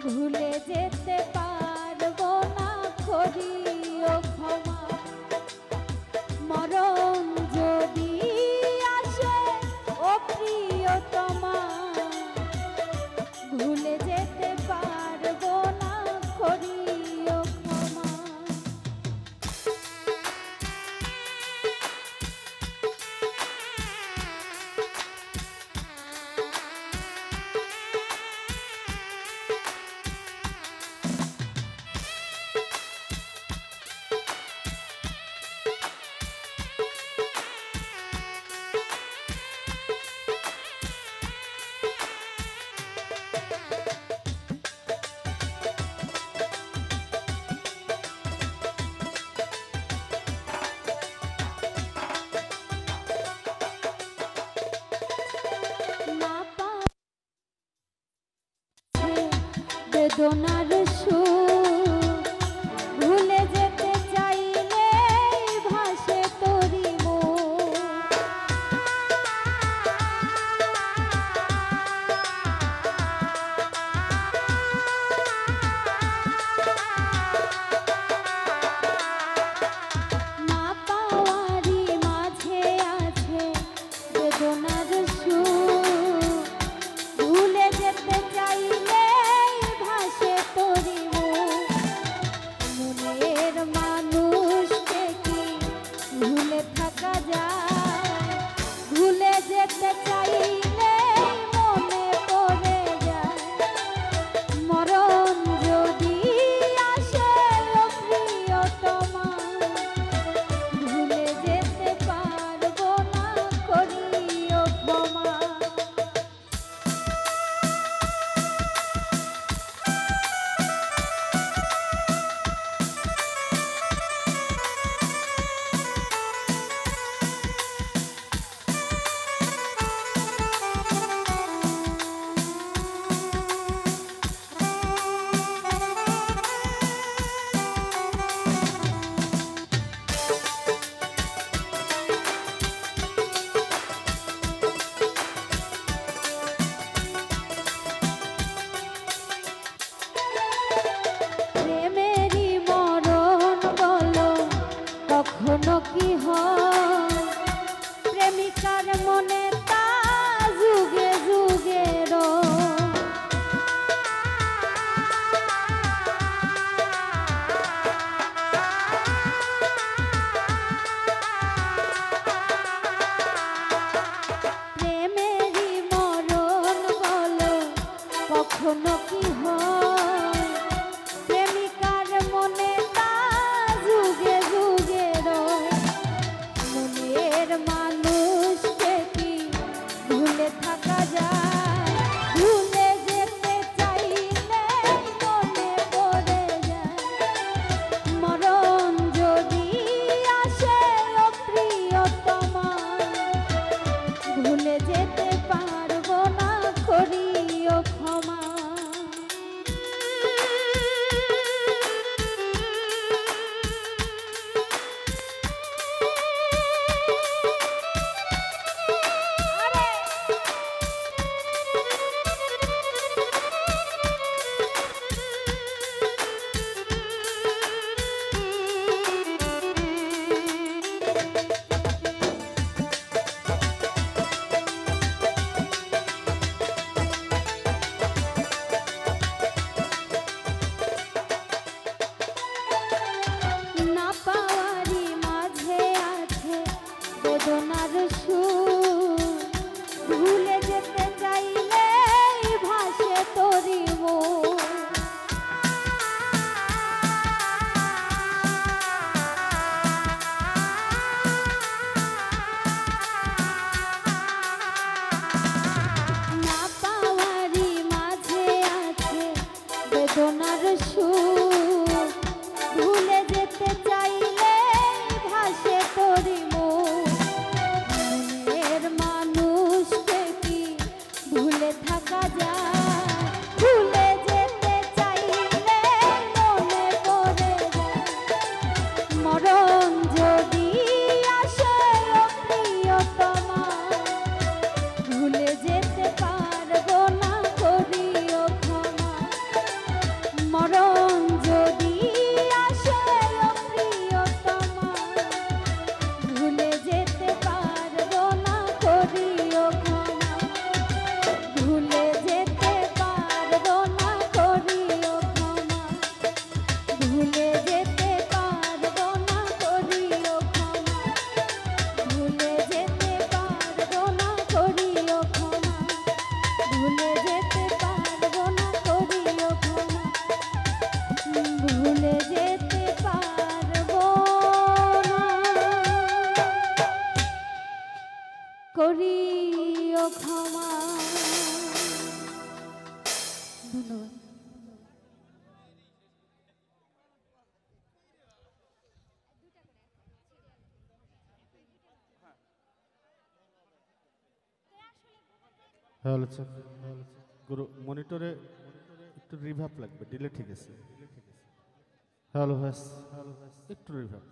ভুলে যেতে পারবো না করিও ক্ষমা মরণ যদি আসে ও প্রিয়তমা ভুলে যেতে পারবো না করিও ক্ষমা বেদনার সুর ভুলে যেতে চাইলে ভাসে তোরি মন না পাওয়ারই মাঝে আছে বেদনার সুর ভুলে যেতে চাইলে মনের মানুষকে কি ভুলে থাকা যায় ভুলে যেতে চাইলে মনে পড়ে যায় মরণ যদি আসে প্রিয়তমা ভুলে যেতে পারবো না করিও ক্ষমা কখনো কি হয় প্রেমিকার মনে তা যুগে যুগে প্রেমেরই মরণ বলো কখনো কি হয় প্রেমিকার মনে তা যুগে যুগে মনের মানুষকে কি ভুলে থাকা যায় ভুলে যেতে চাইলে মনে পড়ে যায় মরণ যদি আসে ও প্রিয়তমা ভুলে যেতে পারবো না করিও ক্ষমা ধন্যবাদ। হ্যালো স্যার, গুরু মনিটরে একটু রিভাব লাগবে, দিলে ঠিক আছে। হ্যালো ব্যাস, একটু রিভাব।